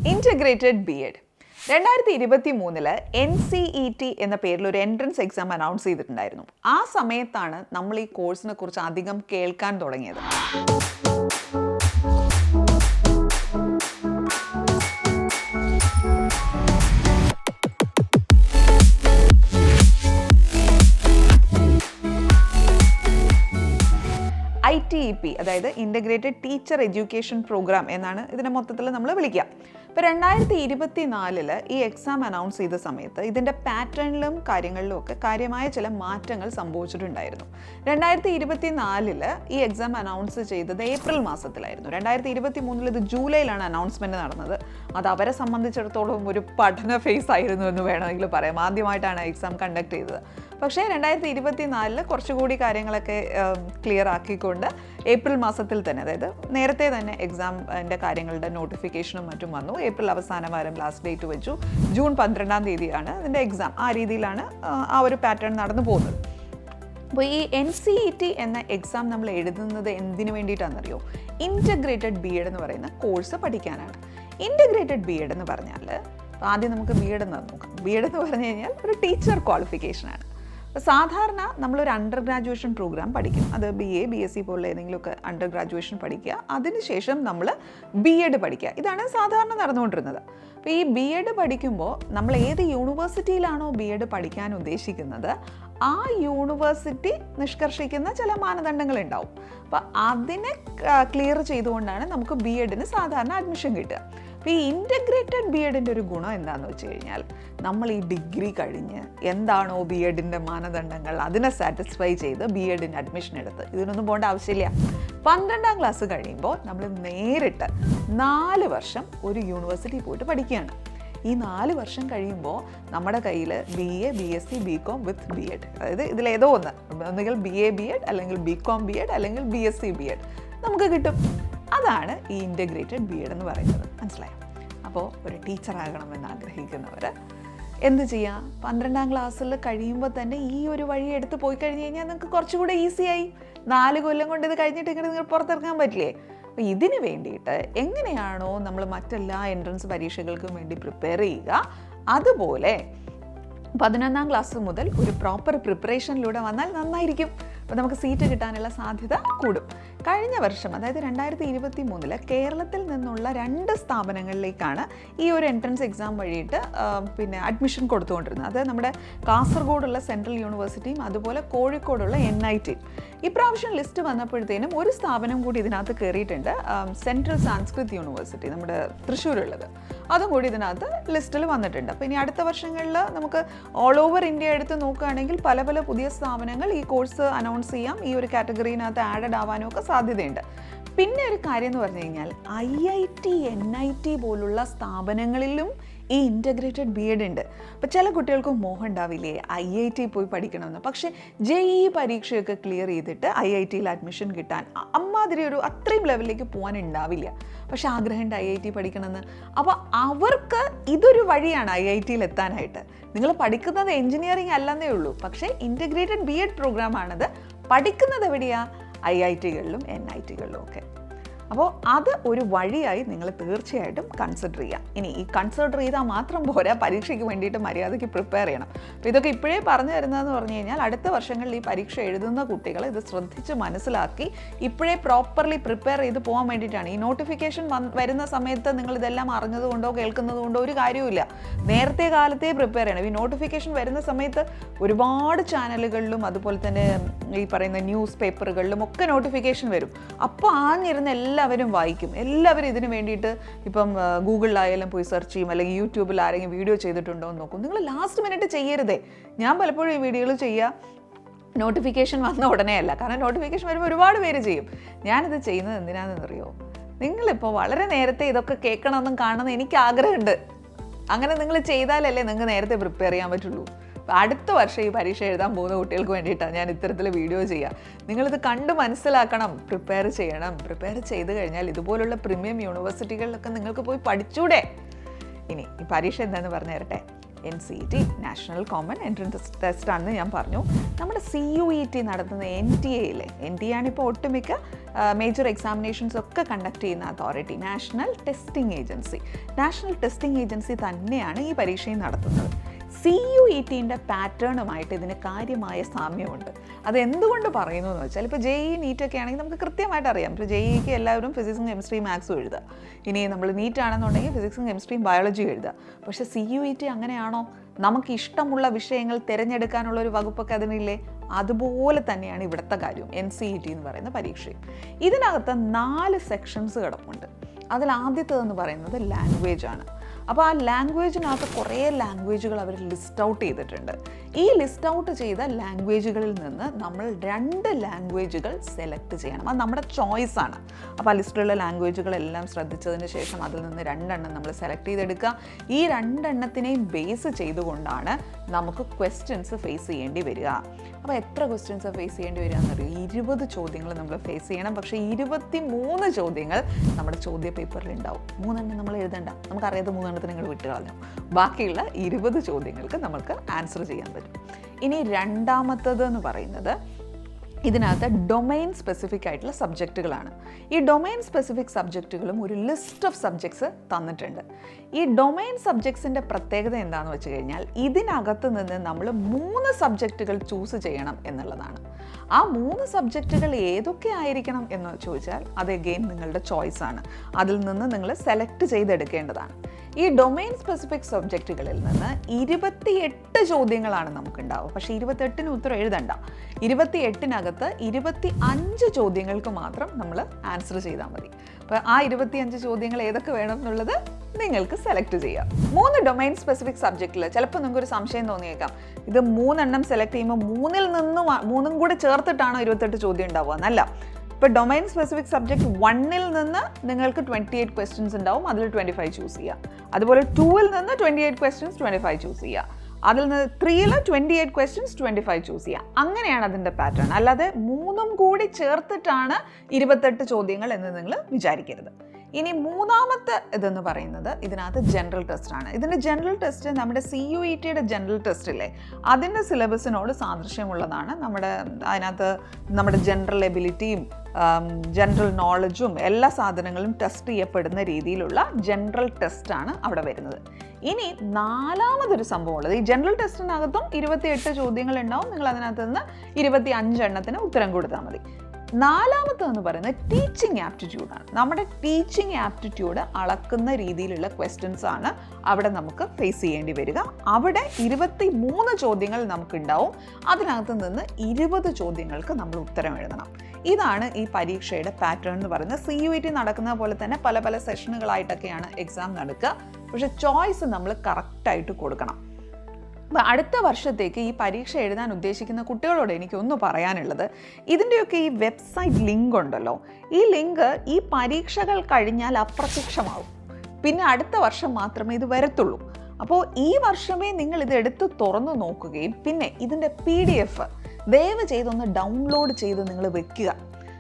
Integrated B Ed 2023 NCET എന്ന പേരിൽ ഒരു എൻട്രൻസ് എക്സാം അനൗൺസ് ചെയ്തിട്ടുണ്ടായിരുന്നു. ആ സമയത്താണ് നമ്മൾ ഈ കോഴ്സിനെ കുറിച്ച് അധികം കേൾക്കാൻ തുടങ്ങിയത്. ITEP, അതായത് ഇൻ്റഗ്രേറ്റഡ് ടീച്ചർ എഡ്യൂക്കേഷൻ പ്രോഗ്രാം എന്നാണ് ഇതിനെ മൊത്തത്തിൽ നമ്മൾ വിളിക്കുക. ഇപ്പോൾ 2024 ഈ എക്സാം അനൗൺസ് ചെയ്ത സമയത്ത് ഇതിൻ്റെ പാറ്റേണിലും കാര്യങ്ങളിലും ഒക്കെ കാര്യമായ ചില മാറ്റങ്ങൾ സംഭവിച്ചിട്ടുണ്ടായിരുന്നു. 2024 ഈ എക്സാം അനൗൺസ് ചെയ്തത് ഏപ്രിൽ മാസത്തിലായിരുന്നു. 2023 ഇത് ജൂലൈയിലാണ് അനൗൺസ്മെൻറ്റ് നടന്നത്. അത് അവരെ സംബന്ധിച്ചിടത്തോളം ഒരു പഠന ഫേസ് ആയിരുന്നു എന്ന് വേണമെങ്കിൽ പറയാം. ആദ്യമായിട്ടാണ് എക്സാം കണ്ടക്ട് ചെയ്തത്. പക്ഷേ 2024 കുറച്ചുകൂടി കാര്യങ്ങളൊക്കെ ക്ലിയർ ആക്കിക്കൊണ്ട് ഏപ്രിൽ മാസത്തിൽ തന്നെ, അതായത് നേരത്തെ തന്നെ എക്സാമിൻ്റെ കാര്യങ്ങളുടെ നോട്ടിഫിക്കേഷനും മറ്റും വന്നു. ഏപ്രിൽ അവസാന വാരം ലാസ്റ്റ് ഡേറ്റ് വെച്ചു. ജൂൺ 12-ാം തീയതിയാണ് അതിൻ്റെ എക്സാം. ആ രീതിയിലാണ് ആ ഒരു പാറ്റേൺ നടന്നു പോകുന്നത്. അപ്പോൾ ഈ NCET എന്ന എക്സാം നമ്മൾ എഴുതുന്നത് എന്തിനു വേണ്ടിയിട്ടാണെന്നറിയോ? ഇൻ്റഗ്രേറ്റഡ് ബി എഡ് എന്ന് പറയുന്ന കോഴ്സ് പഠിക്കാനാണ്. ഇൻ്റഗ്രേറ്റഡ് ബി എഡ് എന്ന് പറഞ്ഞാൽ, ആദ്യം നമുക്ക് ബി എഡ് എന്ന് നോക്കാം. ബി എഡ് എന്ന് പറഞ്ഞു കഴിഞ്ഞാൽ ഒരു ടീച്ചർ ക്വാളിഫിക്കേഷനാണ്. സാധാരണ നമ്മളൊരു അണ്ടർ ഗ്രാജുവേഷൻ പ്രോഗ്രാം പഠിക്കും. അത് BA, BSc പോലുള്ള ഏതെങ്കിലുമൊക്കെ അണ്ടർ ഗ്രാജുവേഷൻ പഠിക്കുക. അതിനുശേഷം നമ്മൾ ബി എഡ് പഠിക്കുക. ഇതാണ് സാധാരണ നടന്നുകൊണ്ടിരുന്നത്. അപ്പോൾ ഈ ബി എഡ് പഠിക്കുമ്പോൾ നമ്മൾ ഏത് യൂണിവേഴ്സിറ്റിയിലാണോ ബി എഡ് പഠിക്കാൻ ഉദ്ദേശിക്കുന്നത്, ആ യൂണിവേഴ്സിറ്റി നിഷ്കർഷിക്കുന്ന ചില മാനദണ്ഡങ്ങളുണ്ടാവും. അപ്പോൾ അതിനെ ക്ലിയർ ചെയ്തുകൊണ്ടാണ് നമുക്ക് ബി എഡിന് സാധാരണ അഡ്മിഷൻ കിട്ടുക. അപ്പോൾ ഈ ഇൻ്റഗ്രേറ്റഡ് ബി എഡിൻ്റെ ഒരു ഗുണം എന്താണെന്ന് വെച്ച് കഴിഞ്ഞാൽ, നമ്മൾ ഈ ഡിഗ്രി കഴിഞ്ഞ് എന്താണോ ബി എഡിൻ്റെ മാനദണ്ഡങ്ങൾ അതിനെ സാറ്റിസ്ഫൈ ചെയ്ത് ബി എഡിന് അഡ്മിഷൻ എടുത്ത് ഇതിനൊന്നും പോകേണ്ട ആവശ്യമില്ല. 12ാം ക്ലാസ് കഴിയുമ്പോൾ നമ്മൾ നേരിട്ട് 4 വർഷം ഒരു യൂണിവേഴ്സിറ്റി പോയിട്ട് പഠിക്കുകയാണ്. ഈ 4 വർഷം കഴിയുമ്പോൾ നമ്മുടെ കയ്യിൽ BA, BSc, BCom with B Ed, അതായത് ഇതിലേതോ ഒന്നുകിൽ BA BEd അല്ലെങ്കിൽ BCom BEd അല്ലെങ്കിൽ BSc BEd നമുക്ക് കിട്ടും. അതാണ് ഈ ഇൻ്റഗ്രേറ്റഡ് ബി എഡ് എന്ന് പറയുന്നത്. മനസ്സിലായോ? അപ്പോൾ ഒരു ടീച്ചറാകണമെന്ന് ആഗ്രഹിക്കുന്നവർ എന്ത് ചെയ്യുക? 12ാം ക്ലാസ്സിൽ കഴിയുമ്പോൾ തന്നെ ഈ ഒരു വഴി എടുത്ത് പോയി കഴിഞ്ഞ് കഴിഞ്ഞാൽ നിങ്ങൾക്ക് കുറച്ചുകൂടെ ഈസിയായി. 4 കൊല്ലം കൊണ്ട് ഇത് കഴിഞ്ഞിട്ട് ഇങ്ങനെ നിങ്ങൾ പുറത്തിറങ്ങാൻ പറ്റില്ലേ? അപ്പോൾ ഇതിന് വേണ്ടിയിട്ട് എങ്ങനെയാണോ നമ്മൾ മറ്റെല്ലാ എൻട്രൻസ് പരീക്ഷകൾക്കും വേണ്ടി പ്രിപ്പയർ ചെയ്യുക, അതുപോലെ 11ാം ക്ലാസ് മുതൽ ഒരു പ്രോപ്പർ പ്രിപ്പറേഷനിലൂടെ വന്നാൽ നന്നായിരിക്കും. അപ്പോൾ നമുക്ക് സീറ്റ് കിട്ടാനുള്ള സാധ്യത കൂടും. കഴിഞ്ഞ വർഷം, അതായത് 2023 കേരളത്തിൽ നിന്നുള്ള 2 സ്ഥാപനങ്ങളിലേക്കാണ് ഈ ഒരു എൻട്രൻസ് എക്സാം വഴിയിട്ട് അഡ്മിഷൻ കൊടുത്തുകൊണ്ടിരുന്നത്. അത് നമ്മുടെ കാസർഗോഡുള്ള സെൻട്രൽ യൂണിവേഴ്സിറ്റിയും അതുപോലെ കോഴിക്കോടുള്ള NIT. ഇപ്രാവശ്യം ലിസ്റ്റ് വന്നപ്പോഴത്തേനും ഒരു സ്ഥാപനം കൂടി ഇതിനകത്ത് കയറിയിട്ടുണ്ട്. സെൻട്രൽ സാൻസ്ക്രിത് യൂണിവേഴ്സിറ്റി, നമ്മുടെ തൃശ്ശൂരുള്ളത്, അതും കൂടി ഇതിനകത്ത് ലിസ്റ്റിൽ വന്നിട്ടുണ്ട്. അപ്പോൾ ഇനി അടുത്ത വർഷങ്ങളിൽ നമുക്ക് ഓൾ ഓവർ ഇന്ത്യ എടുത്ത് നോക്കുകയാണെങ്കിൽ പല പല പുതിയ സ്ഥാപനങ്ങൾ ഈ കോഴ്സ് അനൗൺസ് ചെയ്യാം. ഈ ഒരു കാറ്റഗറിനകത്ത് ആഡഡ് ആവാനും ഒക്കെ സാധ്യതയുണ്ട്. പിന്നെ ഒരു കാര്യം എന്ന് പറഞ്ഞു കഴിഞ്ഞാൽ IIT, NIT പോലുള്ള സ്ഥാപനങ്ങളിലും ഈ ഇൻ്റഗ്രേറ്റഡ് ബി എഡ് ഉണ്ട്. അപ്പോൾ ചില കുട്ടികൾക്ക് മോഹം ഉണ്ടാവില്ലേ IIT പോയി പഠിക്കണമെന്ന്. പക്ഷേ JEE പരീക്ഷയൊക്കെ ക്ലിയർ ചെയ്തിട്ട് IITയിൽ അഡ്മിഷൻ കിട്ടാൻ അമ്മാതിരി ഒരു അത്രയും ലെവലിലേക്ക് പോകാൻ ഉണ്ടാവില്ല. പക്ഷെ ആഗ്രഹമുണ്ട് IIT പഠിക്കണമെന്ന്. അപ്പോൾ അവർക്ക് ഇതൊരു വഴിയാണ് IITയിൽ എത്താനായിട്ട്. നിങ്ങൾ പഠിക്കുന്നത് എഞ്ചിനീയറിംഗ് അല്ലെന്നേ ഉള്ളൂ, പക്ഷേ ഇൻ്റഗ്രേറ്റഡ് ബി എഡ് പ്രോഗ്രാമാണത്. പഠിക്കുന്നത് എവിടെയാണ്? IITകളിലും NITകളിലും ഒക്കെ. അപ്പോൾ അത് ഒരു വഴിയായി നിങ്ങൾ തീർച്ചയായിട്ടും കൺസിഡർ ചെയ്യാം. ഇനി ഈ കൺസിഡർ ചെയ്താൽ മാത്രം പോരാ, പരീക്ഷയ്ക്ക് വേണ്ടിയിട്ട് മര്യാദയ്ക്ക് പ്രിപ്പയർ ചെയ്യണം. അപ്പോൾ ഇതൊക്കെ ഇപ്പോഴേ പറഞ്ഞു തരുന്നതെന്ന് പറഞ്ഞു കഴിഞ്ഞാൽ, അടുത്ത വർഷങ്ങളിൽ ഈ പരീക്ഷ എഴുതുന്ന കുട്ടികൾ ഇത് ശ്രദ്ധിച്ച് മനസ്സിലാക്കി ഇപ്പോഴേ പ്രോപ്പർലി പ്രിപ്പയർ ചെയ്ത് പോകാൻ വേണ്ടിയിട്ടാണ്. ഈ നോട്ടിഫിക്കേഷൻ വരുന്ന സമയത്ത് നിങ്ങൾ ഇതെല്ലാം അറിഞ്ഞതുകൊണ്ടോ കേൾക്കുന്നതുകൊണ്ടോ ഒരു കാര്യവുമില്ല. നേരത്തെ കാലത്തേ പ്രിപ്പയർ ചെയ്യണം. ഈ നോട്ടിഫിക്കേഷൻ വരുന്ന സമയത്ത് ഒരുപാട് ചാനലുകളിലും അതുപോലെ തന്നെ ഈ പറയുന്ന ന്യൂസ് പേപ്പറുകളിലും ഒക്കെ നോട്ടിഫിക്കേഷൻ വരും. അപ്പോൾ ആഞ്ഞിരുന്ന് എല്ലാവരും വായിക്കും. എല്ലാവരും ഇതിന് വേണ്ടിയിട്ട് ഇപ്പം ഗൂഗിളിലായാലും പോയി സെർച്ച് ചെയ്യും, അല്ലെങ്കിൽ യൂട്യൂബിൽ ആരെങ്കിലും വീഡിയോ ചെയ്തിട്ടുണ്ടോ എന്ന് നോക്കും. നിങ്ങൾ ലാസ്റ്റ് മിനിറ്റ് ചെയ്യരുതേ. ഞാൻ പലപ്പോഴും ഈ വീഡിയോകൾ ചെയ്യുക നോട്ടിഫിക്കേഷൻ വന്ന ഉടനെ അല്ല. കാരണം നോട്ടിഫിക്കേഷൻ വരുമ്പോൾ ഒരുപാട് പേര് ചെയ്യും. ഞാനിത് ചെയ്യുന്നത് എന്തിനാണെന്നറിയോ? നിങ്ങളിപ്പോൾ വളരെ നേരത്തെ ഇതൊക്കെ കേൾക്കണമെന്നും കാണണമെന്ന് എനിക്ക് ആഗ്രഹമുണ്ട്. അങ്ങനെ നിങ്ങൾ ചെയ്താലല്ലേ നിങ്ങൾക്ക് നേരത്തെ പ്രിപ്പയർ ചെയ്യാൻ പറ്റുള്ളൂ. അടുത്ത വർഷം ഈ പരീക്ഷ എഴുതാൻ പോകുന്ന കുട്ടികൾക്ക് വേണ്ടിയിട്ടാണ് ഞാൻ ഇത്തരത്തിൽ വീഡിയോ ചെയ്യുക. നിങ്ങളിത് കണ്ട് മനസ്സിലാക്കണം, പ്രിപ്പയർ ചെയ്യണം. പ്രിപ്പയർ ചെയ്ത് കഴിഞ്ഞാൽ ഇതുപോലുള്ള പ്രീമിയം യൂണിവേഴ്സിറ്റികളിലൊക്കെ നിങ്ങൾക്ക് പോയി പഠിച്ചൂടെ? ഇനി ഈ പരീക്ഷ എന്താണെന്ന് പറഞ്ഞു തരട്ടെ. NCET national common entrance test ആണെന്ന് ഞാൻ പറഞ്ഞു. നമ്മുടെ CUET നടത്തുന്ന NTA ആണ് ഇപ്പോൾ ഒട്ടുമിക്ക മേജർ എക്സാമിനേഷൻസ് ഒക്കെ കണ്ടക്ട് ചെയ്യുന്ന അതോറിറ്റി, നാഷണൽ ടെസ്റ്റിംഗ് ഏജൻസി തന്നെയാണ് ഈ പരീക്ഷയും നടത്തുന്നത്. CUET-ൻ്റെ പാറ്റേണുമായിട്ട് ഇതിന് കാര്യമായ സാമ്യമുണ്ട്. അത് എന്തുകൊണ്ട് പറയുന്നു എന്ന് വെച്ചാൽ, ഇപ്പോൾ JEE NEET ഒക്കെ ആണെങ്കിൽ നമുക്ക് കൃത്യമായിട്ട് അറിയാം. ഇപ്പോൾ JEEക്ക് എല്ലാവരും ഫിസിക്സും കെമിസ്ട്രിയും മാത്സും എഴുതുക. ഇനി നമ്മൾ നീറ്റ് ആണെന്നുണ്ടെങ്കിൽ ഫിസിക്സും കെമിസ്ട്രിയും ബയോളജിയും എഴുതുക. പക്ഷേ CUET അങ്ങനെയാണോ? നമുക്ക് ഇഷ്ടമുള്ള വിഷയങ്ങൾ തിരഞ്ഞെടുക്കാനുള്ള ഒരു വകുപ്പൊക്കെ അതിനില്ലേ? അതുപോലെ തന്നെയാണ് ഇവിടുത്തെ കാര്യം. NCET എന്ന് പറയുന്ന പരീക്ഷയും ഇതിനകത്ത് 4 സെക്ഷൻസ് കിടപ്പുണ്ട്. അതിൽ ആദ്യത്തേതെന്ന് പറയുന്നത് ലാംഗ്വേജ് ആണ്. അപ്പോൾ ആ ലാംഗ്വേജിനകത്ത് കുറേ ലാംഗ്വേജുകൾ അവർ ലിസ്റ്റ് ഔട്ട് ചെയ്തിട്ടുണ്ട്. ഈ ലിസ്റ്റ് ഔട്ട് ചെയ്ത ലാംഗ്വേജുകളിൽ നിന്ന് നമ്മൾ 2 ലാംഗ്വേജുകൾ സെലക്ട് ചെയ്യണം. അത് നമ്മുടെ ചോയ്സാണ്. അപ്പോൾ ആ ലിസ്റ്റിലുള്ള ലാംഗ്വേജുകളെല്ലാം ശ്രദ്ധിച്ചതിന് ശേഷം അതിൽ നിന്ന് 2 എണ്ണം നമ്മൾ സെലക്ട് ചെയ്തെടുക്കുക. ഈ 2 എണ്ണത്തിനെയും ബേസ് ചെയ്തുകൊണ്ടാണ് നമുക്ക് ക്വസ്റ്റ്യൻസ് ഫേസ് ചെയ്യേണ്ടി വരിക. അപ്പോൾ എത്ര ക്വസ്റ്റ്യൻസ് ഫേസ് ചെയ്യേണ്ടി വരിക എന്നറിയും? 20 ചോദ്യങ്ങൾ നമ്മൾ ഫേസ് ചെയ്യണം. പക്ഷേ 23 ചോദ്യങ്ങൾ നമ്മുടെ ചോദ്യ പേപ്പറിൽ ഉണ്ടാവും. 3 എണ്ണം നമ്മൾ എഴുതണ്ട, നമുക്കറിയാത്ത 3 എണ്ണത്തിന് നിങ്ങൾ വിട്ട് കളഞ്ഞു. ബാക്കിയുള്ള 20 ചോദ്യങ്ങൾക്ക് നമുക്ക് ആൻസർ ചെയ്യാൻ പറ്റും. ഇനി രണ്ടാമത്തത് എന്ന് പറയുന്നത് ഇതിനകത്ത് ഡൊമൈൻ സ്പെസിഫിക് ആയിട്ടുള്ള സബ്ജക്റ്റുകളാണ്. ഈ ഡൊമൈൻ സ്പെസിഫിക് സബ്ജക്റ്റുകളും ഒരു ലിസ്റ്റ് ഓഫ് സബ്ജക്ട്സ് തന്നിട്ടുണ്ട്. ഈ ഡൊമൈൻ സബ്ജക്ട്സിൻ്റെ പ്രത്യേകത എന്താണെന്ന് വെച്ച് കഴിഞ്ഞാൽ, ഇതിനകത്ത് നിന്ന് നമ്മൾ 3 സബ്ജക്റ്റുകൾ ചൂസ് ചെയ്യണം എന്നുള്ളതാണ്. ആ 3 സബ്ജക്റ്റുകൾ ഏതൊക്കെ ആയിരിക്കണം എന്ന് ചോദിച്ചാൽ അത് അഗെയിൻ നിങ്ങളുടെ ചോയ്സാണ്. അതിൽ നിന്ന് നിങ്ങൾ സെലക്ട് ചെയ്തെടുക്കേണ്ടതാണ്. ഈ ഡൊമൈൻ സ്പെസിഫിക് സബ്ജക്റ്റുകളിൽ നിന്ന് 28 ചോദ്യങ്ങളാണ് നമുക്കുണ്ടാവുക. പക്ഷേ 28ന് ഉത്തരം എഴുതണ്ട. 28നകത്ത് 25 ചോദ്യങ്ങൾക്ക് മാത്രം നമ്മൾ ആൻസർ ചെയ്താൽ മതി. അപ്പോൾ ആ 25 ചോദ്യങ്ങൾ ഏതൊക്കെ വേണം എന്നുള്ളത് നിങ്ങൾക്ക് സെലക്ട് ചെയ്യാം. 3 ഡൊമൈൻ സ്പെസിഫിക് സബ്ജക്റ്റിൽ ചിലപ്പോൾ നിങ്ങൾക്ക് ഒരു സംശയം തോന്നിയേക്കാം, ഇത് 3 എണ്ണം സെലക്ട് ചെയ്യുമ്പോൾ 3ൽ നിന്ന് 3ഉം കൂടെ ചേർത്തിട്ടാണോ 28 ചോദ്യം ഉണ്ടാവുക എന്നല്ല. ഇപ്പോൾ ഡൊമൈൻ സ്പെസിഫിക് സബ്ജക്റ്റ് 1ൽ നിന്ന് നിങ്ങൾക്ക് 28 ക്വസ്റ്റ്യൻസ് ഉണ്ടാവും, അതിൽ 25 ചൂസ് ചെയ്യുക. അതുപോലെ 2ൽ നിന്ന് 28 ക്വസ്റ്റ്യൻസ് 25 ചൂസ് ചെയ്യുക. അതിൽ നിന്ന് 3ൽ 28 ക്വസ്റ്റ്യൻസ് 25 ചൂസ് ചെയ്യുക. അങ്ങനെയാണ് അതിൻ്റെ പാറ്റേൺ. അല്ലാതെ 3ഉം കൂടി ചേർത്തിട്ടാണ് 28 ചോദ്യങ്ങൾ എന്ന് നിങ്ങൾ വിചാരിക്കരുത്. ഇനി മൂന്നാമത്തെ ഇതെന്ന് പറയുന്നത് ഇതിനകത്ത് ജനറൽ ടെസ്റ്റ് ആണ്. ഇതിൻ്റെ ജനറൽ ടെസ്റ്റ് നമ്മുടെ CUET-യുടെ ജനറൽ ടെസ്റ്റില്ലേ, അതിൻ്റെ സിലബസിനോട് സാദൃശ്യമുള്ളതാണ്. അതിനകത്ത് നമ്മുടെ ജനറൽ എബിലിറ്റിയും ജനറൽ നോളജും എല്ലാ സാധനങ്ങളും ടെസ്റ്റ് ചെയ്യപ്പെടുന്ന രീതിയിലുള്ള ജനറൽ ടെസ്റ്റാണ് അവിടെ വരുന്നത്. ഇനി 4മതൊരു സംഭവമുള്ളത്, ഈ ജനറൽ ടെസ്റ്റിനകത്തും 28 ചോദ്യങ്ങൾ ഉണ്ടാവും. നിങ്ങൾ അതിനകത്ത് നിന്ന് 25 എണ്ണത്തിന് ഉത്തരം കൊടുത്താൽ മതി. 4മത്തെന്ന് പറയുന്നത് ടീച്ചിങ് ആപ്റ്റിറ്റ്യൂഡാണ്. നമ്മുടെ ടീച്ചിങ് ആപ്റ്റിറ്റ്യൂഡ് അളക്കുന്ന രീതിയിലുള്ള ക്വസ്റ്റ്യൻസ് ആണ് അവിടെ നമുക്ക് ഫേസ് ചെയ്യേണ്ടി വരിക. അവിടെ 23 ചോദ്യങ്ങൾ നമുക്കുണ്ടാവും. അതിനകത്ത് നിന്ന് 20 ചോദ്യങ്ങൾക്ക് നമ്മൾ ഉത്തരം എഴുതണം. ഇതാണ് ഈ പരീക്ഷയുടെ പാറ്റേൺ എന്ന് പറയുന്നത്. CUET നടക്കുന്ന പോലെ തന്നെ പല പല സെഷനുകളായിട്ടൊക്കെയാണ് എക്സാം നടക്കുക. പക്ഷേ ചോയ്സ് നമ്മൾ കറക്റ്റായിട്ട് കൊടുക്കണം. അപ്പോൾ അടുത്ത വർഷത്തേക്ക് ഈ പരീക്ഷ എഴുതാൻ ഉദ്ദേശിക്കുന്ന കുട്ടികളോട് എനിക്കൊന്ന് പറയാനുള്ളത്, ഇതിൻ്റെയൊക്കെ ഈ വെബ്സൈറ്റ് ലിങ്ക് ഉണ്ടല്ലോ, ഈ ലിങ്ക് ഈ പരീക്ഷകൾ കഴിഞ്ഞാൽ അപ്രത്യക്ഷമാവും. പിന്നെ അടുത്ത വർഷം മാത്രമേ ഇത് വരത്തുള്ളൂ. അപ്പോൾ ഈ വർഷമേ നിങ്ങൾ ഇത് എടുത്ത് തുറന്നു നോക്കുകയും പിന്നെ ഇതിൻ്റെ PDF ദയവ് ചെയ്തൊന്ന് ഡൗൺലോഡ് ചെയ്ത് നിങ്ങൾ വെക്കുക.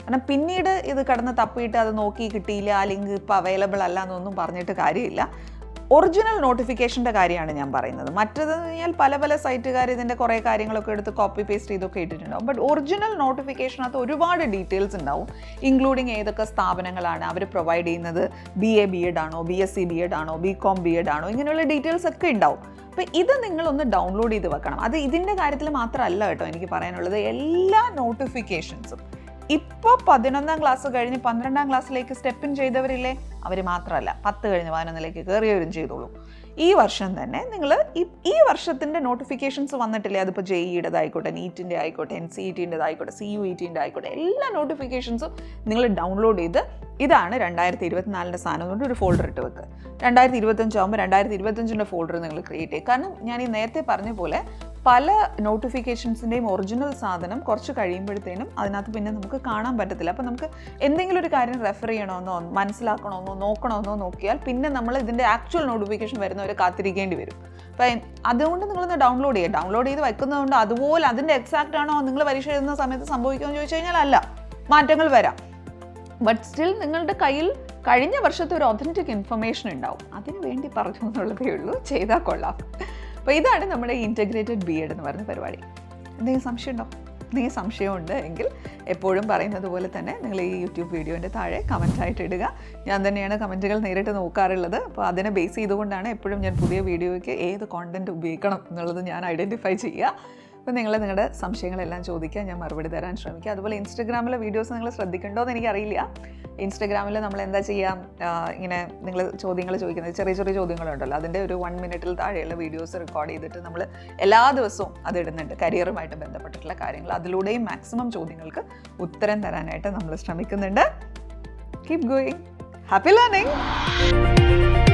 കാരണം പിന്നീട് ഇത് കടന്ന് തപ്പിയിട്ട് അത് നോക്കി കിട്ടിയില്ല, ആ ലിങ്ക് ഇപ്പോൾ അവൈലബിൾ അല്ല എന്നൊന്നും പറഞ്ഞിട്ട് കാര്യമില്ല. ഒറിജിനൽ നോട്ടിഫിക്കേഷൻ്റെ കാര്യമാണ് ഞാൻ പറയുന്നത്. മറ്റേതെന്ന് പറഞ്ഞാൽ പല പല സൈറ്റുകാർ ഇതിൻ്റെ കുറേ കാര്യങ്ങളൊക്കെ എടുത്ത് കോപ്പി പേസ്റ്റ് ചെയ്തൊക്കെ ഇട്ടിട്ടുണ്ടാവും. ബട്ട് ഒറിജിനൽ നോട്ടിഫിക്കേഷനകത്ത് ഒരുപാട് ഡീറ്റെയിൽസ് ഉണ്ടാവും, ഇൻക്ലൂഡിങ് ഏതൊക്കെ സ്ഥാപനങ്ങളാണ് അവർ പ്രൊവൈഡ് ചെയ്യുന്നത്, BA B.Ed ആണോ, BSc B.Ed ആണോ, BCom B.Ed ആണോ, ഇങ്ങനെയുള്ള ഡീറ്റെയിൽസ് ഒക്കെ ഉണ്ടാവും. അപ്പോൾ ഇത് നിങ്ങളൊന്ന് ഡൗൺലോഡ് ചെയ്ത് വെക്കണം. അത് ഇതിൻ്റെ കാര്യത്തിൽ മാത്രമല്ല കേട്ടോ എനിക്ക് പറയാനുള്ളത്, എല്ലാ നോട്ടിഫിക്കേഷൻസും ഇപ്പോൾ 11ാം ക്ലാസ് കഴിഞ്ഞ് 12ാം ക്ലാസ്സിലേക്ക് സ്റ്റെപ്പ് ഇൻ ചെയ്തവരില്ലേ, അവർ മാത്രമല്ല 10 കഴിഞ്ഞ് 11ലേക്ക് കയറിയവരും ചെയ്തോളൂ. ഈ വർഷം തന്നെ നിങ്ങൾ ഈ വർഷത്തിൻ്റെ നോട്ടിഫിക്കേഷൻസ് വന്നിട്ടില്ലേ, അതിപ്പോൾ JEE-യുടേതായിക്കോട്ടെ, NEET-ൻ്റെ ആയിക്കോട്ടെ, NCET-ൻ്റെതായിക്കോട്ടെ, CUET-ൻ്റെ ആയിക്കോട്ടെ, എല്ലാ നോട്ടിഫിക്കേഷൻസും നിങ്ങൾ ഡൗൺലോഡ് ചെയ്ത് ഇതാണ് 2024 സാധനം കൊണ്ട് ഒരു ഫോൾഡർ ഇട്ട് വെക്കുക. 2025 ആകുമ്പോൾ 2025ൻ്റെ ഫോൾഡർ നിങ്ങൾ ക്രിയേറ്റ് ചെയ്യുക. കാരണം ഞാൻ ഈ നേരത്തെ പറഞ്ഞ പോലെ പല നോട്ടിഫിക്കേഷൻസിൻ്റെയും ഒറിജിനൽ സാധനം കുറച്ച് കഴിയുമ്പോഴത്തേനും അതിനകത്ത് പിന്നെ നമുക്ക് കാണാൻ പറ്റത്തില്ല. അപ്പോൾ നമുക്ക് എന്തെങ്കിലും ഒരു കാര്യം റെഫർ ചെയ്യണമെന്നോ മനസ്സിലാക്കണമെന്നോ നോക്കണമെന്നോ നോക്കിയാൽ പിന്നെ നമ്മൾ ഇതിൻ്റെ ആക്ച്വൽ നോട്ടിഫിക്കേഷൻ വരുന്നവരെ കാത്തിരിക്കേണ്ടി വരും. അപ്പം അതുകൊണ്ട് നിങ്ങളൊന്ന് ഡൗൺലോഡ് ചെയ്ത് വെക്കുന്നതുകൊണ്ട് അതുപോലെ അതിൻ്റെ എക്സാക്റ്റ് ആണോ നിങ്ങൾ പരീക്ഷ എഴുതുന്ന സമയത്ത് സംഭവിക്കുമെന്ന് ചോദിച്ചു കഴിഞ്ഞാൽ അല്ല, മാറ്റങ്ങൾ വരാം. ബട്ട് സ്റ്റിൽ നിങ്ങളുടെ കയ്യിൽ കഴിഞ്ഞ വർഷത്തെ ഒരു ഒതൻറ്റിക് ഇൻഫർമേഷൻ ഉണ്ടാവും. അതിന് വേണ്ടി പറഞ്ഞു എന്നുള്ളതേ ഉള്ളൂ, ചെയ്താൽ കൊള്ളാം. അപ്പോൾ ഇതാണ് നമ്മുടെ ഇൻറ്റഗ്രേറ്റഡ് BEd എന്ന് പറയുന്ന പരിപാടി. എന്തെങ്കിലും സംശയമുണ്ടോ? എന്തെങ്കിലും സംശയമുണ്ട് എങ്കിൽ എപ്പോഴും പറയുന്നത് പോലെ തന്നെ നിങ്ങൾ ഈ യൂട്യൂബ് വീഡിയോൻ്റെ താഴെ കമൻറ്റായിട്ട് ഇടുക. ഞാൻ തന്നെയാണ് കമൻറ്റുകൾ നേരിട്ട് നോക്കാറുള്ളത്. അപ്പോൾ അതിനെ ബേസ് ചെയ്തുകൊണ്ടാണ് എപ്പോഴും ഞാൻ പുതിയ വീഡിയോയ്ക്ക് ഏത് കോണ്ടൻറ്റ് ഉപയോഗിക്കണം എന്നുള്ളത് ഞാൻ ഐഡൻറ്റിഫൈ ചെയ്യുക. അപ്പോൾ നിങ്ങൾ നിങ്ങളുടെ സംശയങ്ങളെല്ലാം ചോദിക്കുക, ഞാൻ മറുപടി തരാൻ ശ്രമിക്കുക. അതുപോലെ ഇൻസ്റ്റഗ്രാമിലെ വീഡിയോസ് നിങ്ങൾ ശ്രദ്ധിക്കണ്ടോ എന്ന് എനിക്കറിയില്ല. ഇൻസ്റ്റഗ്രാമിൽ നമ്മൾ എന്താ ചെയ്യാം, ഇങ്ങനെ നിങ്ങൾ ചോദ്യങ്ങൾ ചോദിക്കുന്നത് ചെറിയ ചെറിയ ചോദ്യങ്ങളുണ്ടല്ലോ, അതിൻ്റെ ഒരു 1 മിനിറ്റിൽ താഴെയുള്ള വീഡിയോസ് റെക്കോർഡ് ചെയ്തിട്ട് നമ്മൾ എല്ലാ ദിവസവും അത് ഇടുന്നുണ്ട്. കരിയറുമായിട്ട് ബന്ധപ്പെട്ടിട്ടുള്ള കാര്യങ്ങൾ, അതിലൂടെയും മാക്സിമം ചോദ്യങ്ങൾക്ക് ഉത്തരം തരാനായിട്ട് നമ്മൾ ശ്രമിക്കുന്നുണ്ട്. Keep going. Happy learning.